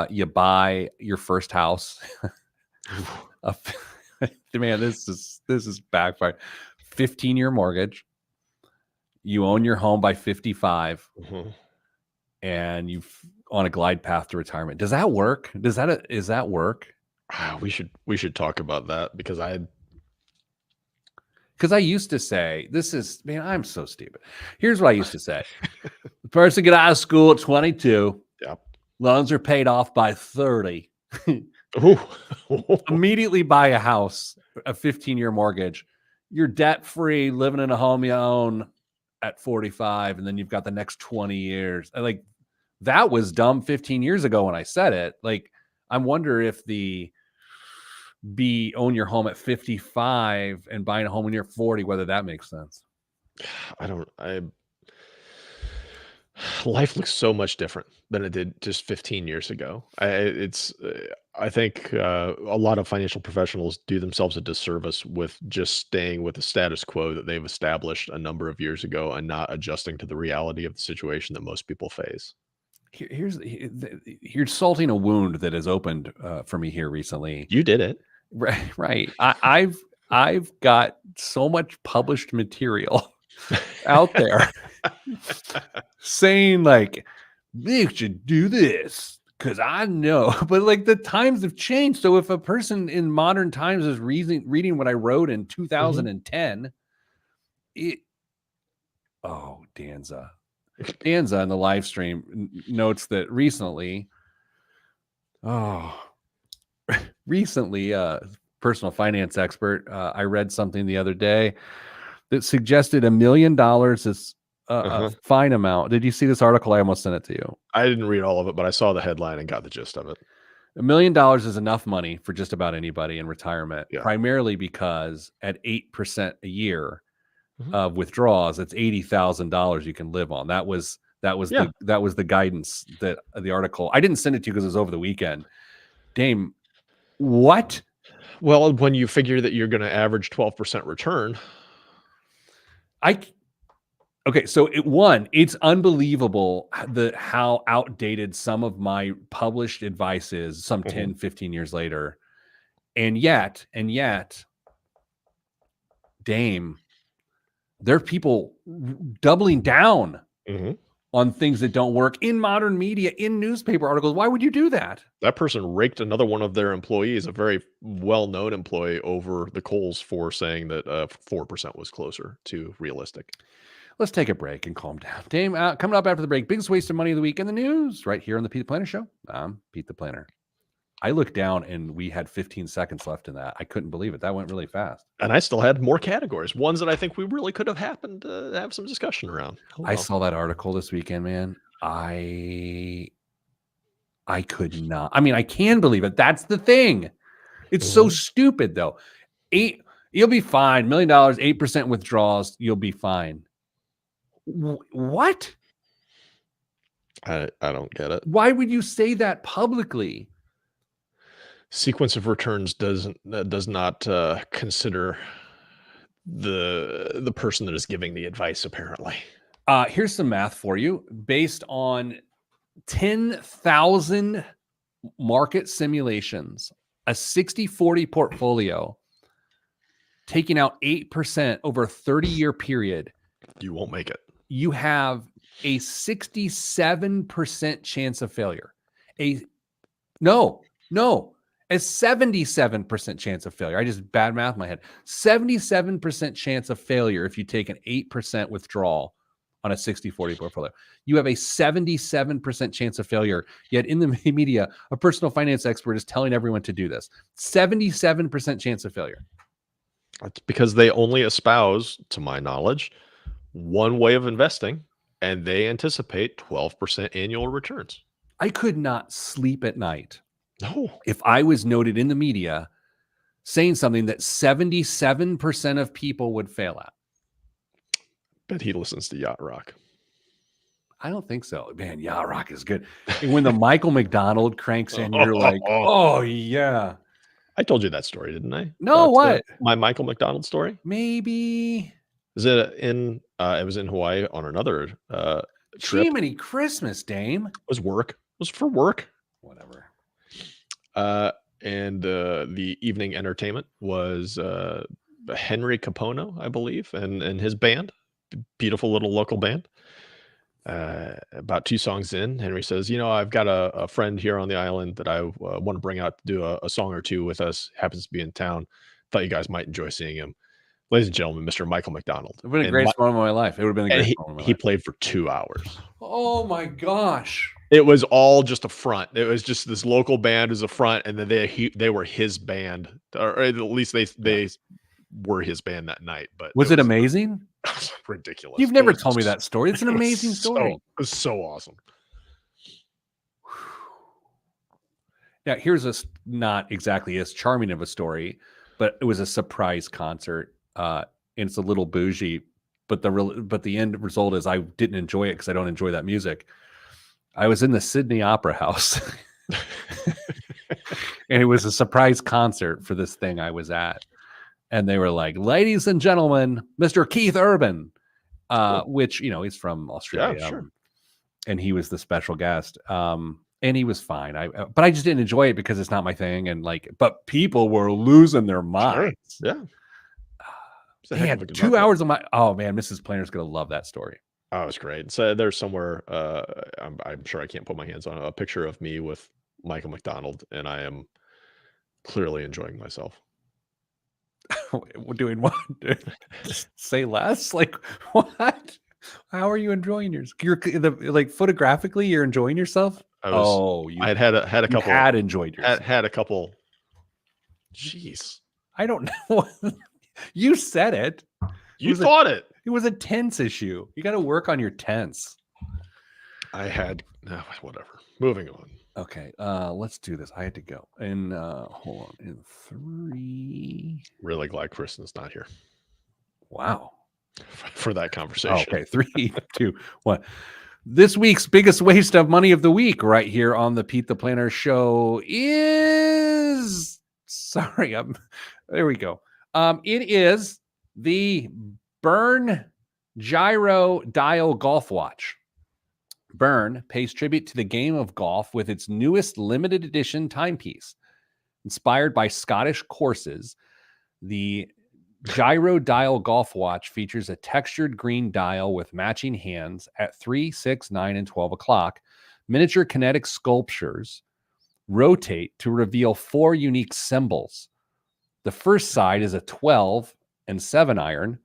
you buy your first house. Man, this is backfired. 15-year mortgage. You own your home by 55,
Mm-hmm.
and you've on a glide path to retirement. Does that work? Is that work?
We should talk about that because I
used to say, I'm so stupid. Here's what I used to say. The person get out of school at 22.
Yep.
Loans are paid off by 30.
Ooh.
Immediately buy a house, a 15-year mortgage. You're debt-free, living in a home you own at 45, and then you've got the next 20 years. That was dumb 15 years ago when I said it. I wonder if own your home at 55 and buying a home when you're 40, whether that makes sense.
Life looks so much different than it did just 15 years ago. I think a lot of financial professionals do themselves a disservice with just staying with the status quo that they've established a number of years ago and not adjusting to the reality of the situation that most people face.
You're salting a wound that has opened for me here recently.
You did it.
Right, right. I've got so much published material out there saying like, Nick should do this because I know, but like the times have changed. So if a person in modern times is reading what I wrote in 2010, it Danza in the live stream notes that recently, personal finance expert, I read something the other day that suggested $1 million is a fine amount. Did you see this article? I almost sent it to you.
I didn't read all of it, but I saw the headline and got the gist of it.
$1 million is enough money for just about anybody in retirement, primarily because at 8% a year of withdrawals, it's $80,000 you can live on. That was the guidance that the article. I didn't send it to you because it was over the weekend. Dame, what?
Well, when you figure that you're going to average 12% return,
okay, so it's unbelievable how outdated some of my published advice is some 10, 15 years later. And yet, Dame, there are people doubling down on things that don't work in modern media, in newspaper articles. Why would you do that?
That person raked another one of their employees, a very well-known employee, over the coals for saying that 4% was closer to realistic.
Let's take a break and calm down. Dame, coming up after the break, biggest waste of money of the week in the news, right here on the Pete the Planner Show. I'm Pete the Planner. I looked down and we had 15 seconds left in that. I couldn't believe it. That went really fast.
And I still had more categories, ones that I think we really could have happened to have some discussion around.
I saw that article this weekend, man. I could not. I mean, I can believe it. That's the thing. It's so stupid, though. You'll be fine. $1 million, 8% withdrawals. You'll be fine. What?
I don't get it.
Why would you say that publicly?
Sequence of returns does not consider the person that is giving the advice, apparently.
Here's some math for you. Based on 10,000 market simulations, a 60-40 portfolio, taking out 8% over a 30-year period,
you won't make it.
You have a 67% chance of failure. A 77% chance of failure. I just bad math in my head. 77% chance of failure if you take an 8% withdrawal on a 60-40 portfolio. You have a 77% chance of failure. Yet in the media, a personal finance expert is telling everyone to do this. 77% chance of failure.
That's because they only espouse, to my knowledge, one way of investing, and they anticipate 12% annual returns.
I could not sleep at night.
No.
If I was noted in the media saying something that 77% of people would fail at.
Bet he listens to Yacht Rock.
I don't think so. Man, Yacht Rock is good. And when the Michael McDonald cranks in, you're like, oh, yeah.
I told you that story, didn't I?
No, what?
My Michael McDonald story?
Maybe.
Is it in, it was in Hawaii on another trip.
Jiminy Christmas, Dame.
It was work. It was for work.
Whatever.
And the evening entertainment was Henry Capono, I believe, and his band. Beautiful little local band. About 2 songs in, Henry says, I've got a friend here on the island that I want to bring out to do a song or two with us. Happens to be in town. Thought you guys might enjoy seeing him. Ladies and gentlemen, Mr. Michael McDonald.
It would have been a great moment of my life. It would have been a great moment of my life.
He played for 2 hours.
Oh my gosh.
It was all just a front. It was just this local band as a front, and then they were his band, or at least they were his band that night. But
was it amazing?
It was ridiculous.
You've never told me that story. It's an amazing story.
It was so awesome.
Now, here's not exactly as charming of a story, but it was a surprise concert. And it's a little bougie, but the end result is I didn't enjoy it because I don't enjoy that music. I was in the Sydney Opera House, and it was a surprise concert for this thing I was at, and they were like, "Ladies and gentlemen, Mr. Keith Urban," which he's from Australia,
Yeah, sure.
and he was the special guest. And he was fine. But I just didn't enjoy it because it's not my thing. And but people were losing their minds.
Sure. Yeah.
They had 2 hours of oh man, Mrs. Planner's gonna love that story.
Oh, it's great. So there's somewhere, I'm sure I can't put my hands on a picture of me with Michael McDonald, and I am clearly enjoying myself.
We're doing what? Say less? Like what? How are you enjoying yourself? Like photographically, you're enjoying yourself?
I had a couple.
Had enjoyed yourself.
Had a couple. Jeez.
I don't know. You said it.
You thought it.
It was a tense issue. You got to work on your tense.
I had whatever. Moving on.
Okay, let's do this. I had to go. And hold on. In 3.
Really glad Kristen's not here.
Wow.
For that conversation.
Okay, 3, 2, 1. This week's biggest waste of money of the week, right here on the Pete the Planner Show, is there we go. It is the Burn Gyro Dial Golf Watch. Burn pays tribute to the game of golf with its newest limited edition timepiece. Inspired by Scottish courses, the Gyro Dial Golf Watch features a textured green dial with matching hands at 3, 6, 9, and 12 o'clock. Miniature kinetic sculptures rotate to reveal 4 unique symbols. The first side is a 12 and 7 iron,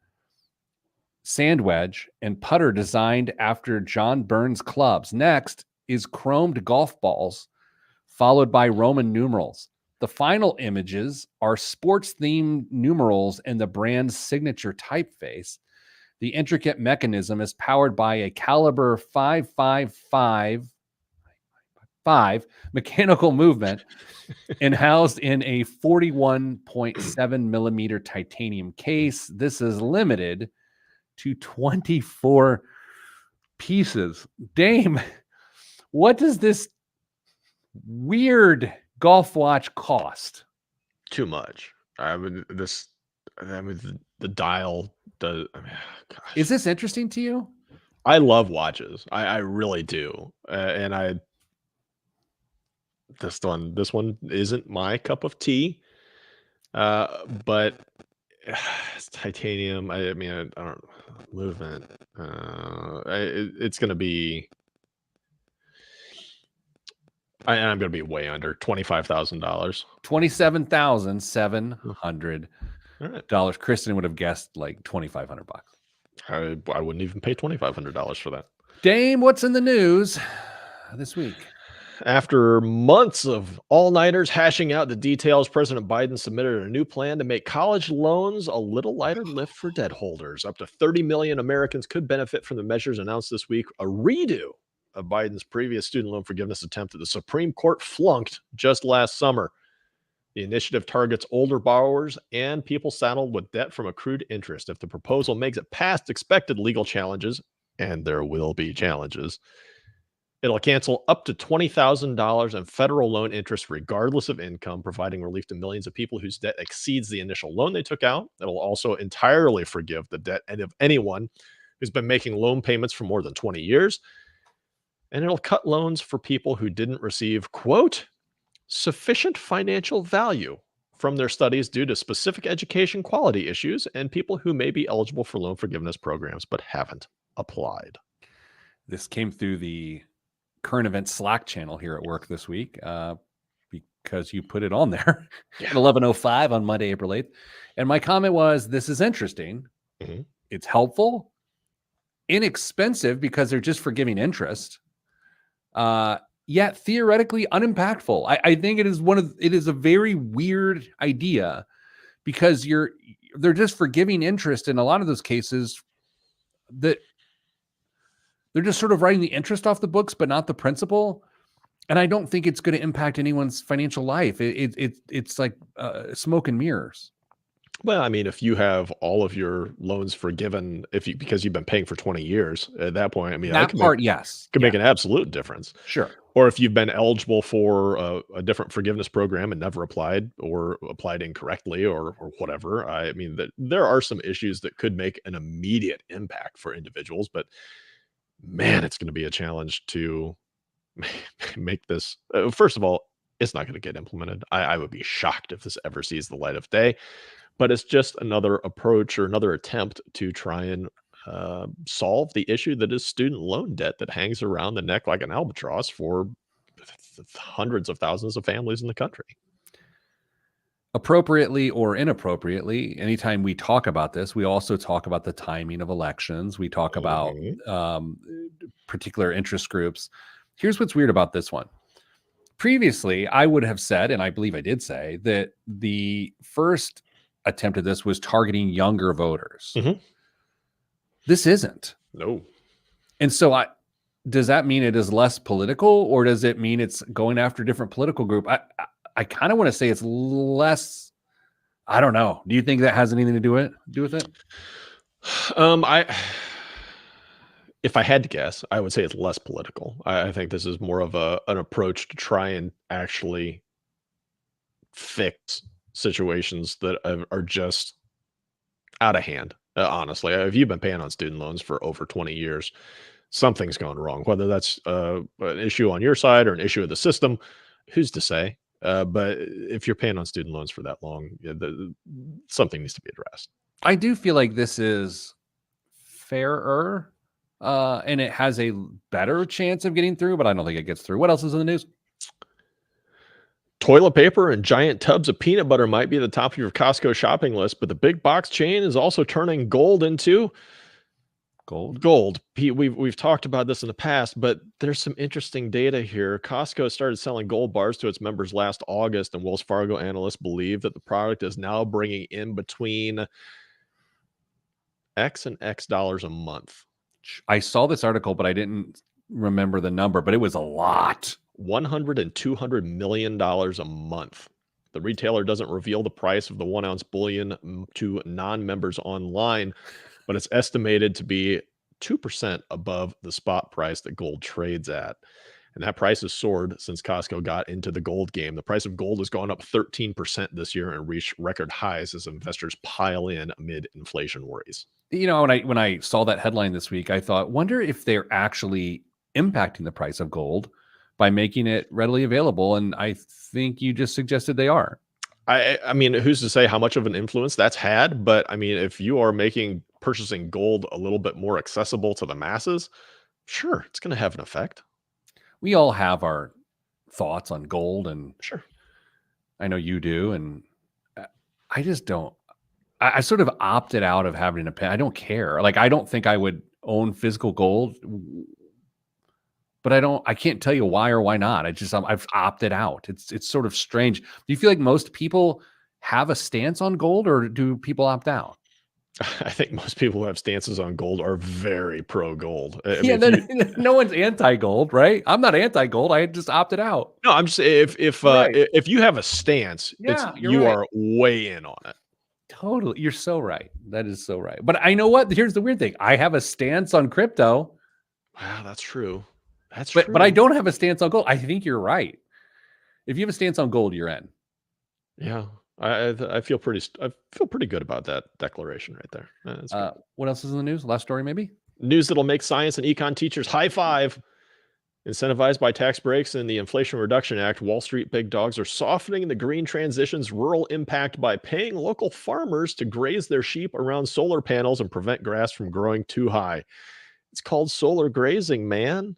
sand wedge, and putter designed after John Burns clubs. Next is chromed golf balls, followed by Roman numerals. The final images are sports-themed numerals and the brand's signature typeface. The intricate mechanism is powered by a caliber 555 mechanical movement and housed in a 41.7 millimeter titanium case. This is limited to 24 pieces. Dame, what does this weird golf watch cost?
Too much. The dial does. Gosh.
Is this interesting to you?
I love watches. I really do. And this one isn't my cup of tea. But it's titanium. I don't movement. It's going to be. I'm going to be way under $25,000.
$27,700. Kristen would have guessed like $2,500.
I wouldn't even pay $2,500 for that.
Dame, what's in the news this week?
After months of all-nighters hashing out the details, President Biden submitted a new plan to make college loans a little lighter lift for debt holders. Up to 30 million Americans could benefit from the measures announced this week, a redo of Biden's previous student loan forgiveness attempt that the Supreme Court flunked just last summer. The initiative targets older borrowers and people saddled with debt from accrued interest. If the proposal makes it past expected legal challenges, and there will be challenges, it'll cancel up to $20,000 in federal loan interest regardless of income, providing relief to millions of people whose debt exceeds the initial loan they took out. It'll also entirely forgive the debt of anyone who's been making loan payments for more than 20 years. And it'll cut loans for people who didn't receive, quote, sufficient financial value from their studies due to specific education quality issues, and people who may be eligible for loan forgiveness programs but haven't applied.
This came through the current event Slack channel here at work this week because you put it on there at 11:05 on Monday, April 8th. And my comment was, this is interesting.
Mm-hmm.
It's helpful, inexpensive because they're just forgiving interest. Yet theoretically unimpactful. I think it is a very weird idea because they're just forgiving interest in a lot of those cases that they're just sort of writing the interest off the books, but not the principal. And I don't think it's going to impact anyone's financial life. It's like smoke and mirrors.
Well, I mean, if you have all of your loans forgiven, because you've been paying for 20 years, at that point, I mean, that
That part, yes.
could
Yeah,
make an absolute difference.
sure.
Or if you've been eligible for a different forgiveness program and never applied, or applied incorrectly, or whatever. I mean, that there are some issues that could make an immediate impact for individuals, but man, it's going to be a challenge to make this. First of all, it's not going to get implemented. I would be shocked if this ever sees the light of day. But it's just another approach or another attempt to try and solve the issue that is student loan debt that hangs around the neck like an albatross for hundreds of thousands of families in the country.
Appropriately or inappropriately, anytime we talk about this, we also talk about the timing of elections. We talk about
Mhm.
particular interest groups. Here's what's weird about this one. Previously, I would have said, and I believe I did say, that the first attempt at this was targeting younger voters.
Mhm.
This isn't.
No.
And so does that mean it is less political, or does it mean it's going after a different political group? I kind of want to say it's less. I don't know. Do you think that has anything to do with it?
I if I had to guess, I would say it's less political. I think this is more of an approach to try and actually fix situations that are just out of hand. Honestly, if you've been paying on student loans for over 20 years, something's gone wrong. Whether that's an issue on your side or an issue of the system, who's to say? But if you're paying on student loans for that long, yeah, something needs to be addressed.
I do feel like this is fairer, and it has a better chance of getting through, but I don't think it gets through. What else is in the news?
Toilet paper and giant tubs of peanut butter might be at the top of your Costco shopping list, but the big box chain is also turning gold into
Gold.
gold. Pete, we've talked about this in the past, but there's some interesting data here. Costco started selling gold bars to its members last August, and Wells Fargo analysts believe that the product is now bringing in between X and X dollars a month.
I saw this article, but I didn't remember the number, but it was a lot.
100 and 200 million dollars a month. The retailer doesn't reveal the price of the 1-ounce bullion to non-members online, but it's estimated to be 2% above the spot price that gold trades at. And that price has soared since Costco got into the gold game. The price of gold has gone up 13% this year and reached record highs as investors pile in amid inflation worries.
You know, when I saw that headline this week, I thought, wonder if they're actually impacting the price of gold by making it readily available. And I think you just suggested they are.
I mean, who's to say how much of an influence that's had? But I mean, if you are making purchasing gold a little bit more accessible to the masses, sure, it's going to have an effect.
We all have our thoughts on gold, and
Sure.
I know you do. And I just don't. I sort of opted out of having an opinion. I don't care. Like, I don't think I would own physical gold, but I can't tell you why or why not. I've opted out. It's sort of strange. Do you feel like most people have a stance on gold, or do people opt out?
I think most people who have stances on gold are very pro gold. I
Yeah,
mean, if you,
then no one's anti-gold, right? I'm not anti-gold. I just opted out.
no, I'm just
Right.
if you have a stance,
Yeah, you're
you
right.
are way in on it.
Totally. You're so right. That is so right. But I know what? Here's the weird thing. I have a stance on crypto,
Wow, that's true. That's
but I
true.
don't have a stance on gold. I think you're right. If you have a stance on gold, you're in.
Yeah, I feel I feel pretty good about that declaration right there. That's good.
What else is in the news? Last story, maybe?
News that'll make science and econ teachers high five. Incentivized by tax breaks and the Inflation Reduction Act, Wall Street big dogs are softening the green transition's rural impact by paying local farmers to graze their sheep around solar panels and prevent grass from growing too high. It's called solar grazing, man.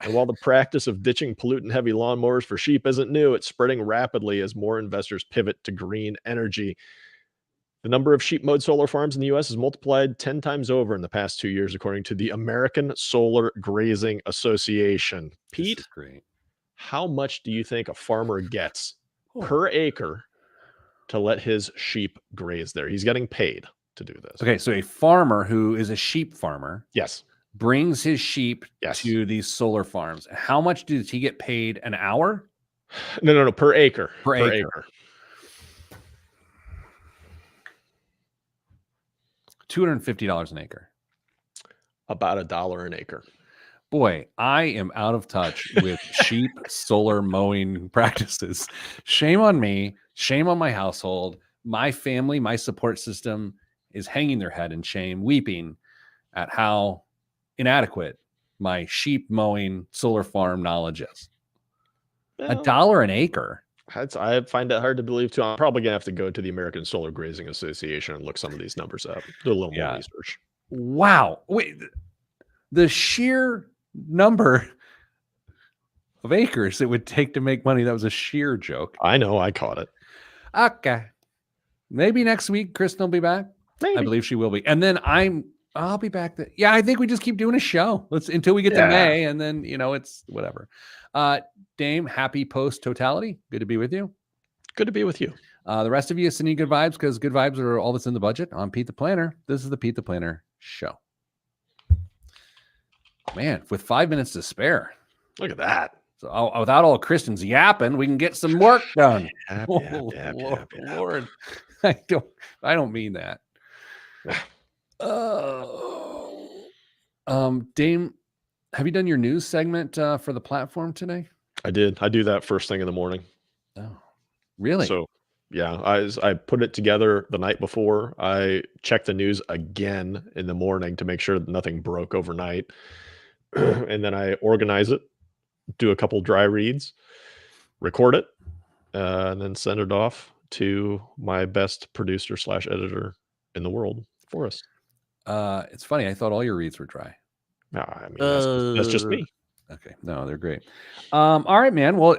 And while the practice of ditching pollutant-heavy lawnmowers for sheep isn't new, it's spreading rapidly as more investors pivot to green energy. The number of sheep mowed solar farms in the US has multiplied 10 times over in the past 2 years, according to the American Solar Grazing Association.
This
Pete,
is great.
how much do you think a farmer gets
Oh.
per acre to let his sheep graze there? He's getting paid to do this.
Okay, so a farmer who is a sheep farmer
Yes.
brings his sheep
Yes.
to these solar farms. How much does he get paid an hour?
No, per acre.
Per acre. $250 an acre.
About $1 an acre.
Boy, I am out of touch with sheep solar mowing practices. Shame on me. Shame on my household. My family, my support system is hanging their head in shame, weeping at how inadequate my sheep mowing solar farm knowledge is.
Well,
$1 an acre.
I find that hard to believe too. I'm probably gonna have to go to the American Solar Grazing Association and look some of these numbers up. Do a little
Yeah.
more research.
Wow. Wait, the sheer number of acres it would take to make money. That was a sheer joke.
I know, I caught it.
Okay. Maybe next week Kristen will be back.
Maybe.
I believe she will be. And then I'll be back. Yeah, I think we just keep doing a show. Let's until we get to
Yeah.
May, and then it's whatever. Dame, happy post totality. Good to be with you.
Good to be with you.
The rest of you sending good vibes because good vibes are all that's in the budget. I'm Pete the Planner. This is the Pete the Planner Show. Man, with 5 minutes to spare.
Look at that.
So without all Kristen's yapping, we can get some work done.
Yap,
Oh,
yap, yap,
Lord,
yap, yap.
Lord. I don't mean that. Dame, have you done your news segment for the platform today?
I did. I do that first thing in the morning.
Oh, really?
So yeah, I put it together the night before. I check the news again in the morning to make sure that nothing broke overnight. And then I organize it, do a couple dry reads, record it, and then send it off to my best producer / editor in the world, Forrest.
It's funny. I thought all your reads were dry.
No, I mean that's just me.
Okay. No, they're great. All right, man. Well,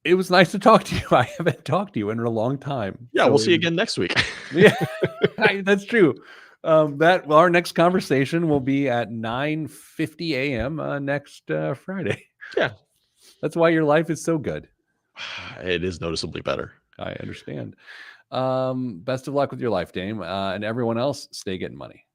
it was nice to talk to you. I haven't talked to you in a long time.
Yeah,
So
we'll see you again next week.
Yeah, that's true. Our next conversation will be at 9:50 a.m. Next Friday.
Yeah.
That's why your life is so good.
It is noticeably better.
I understand. Best of luck with your life, Dame. And everyone else, stay getting money.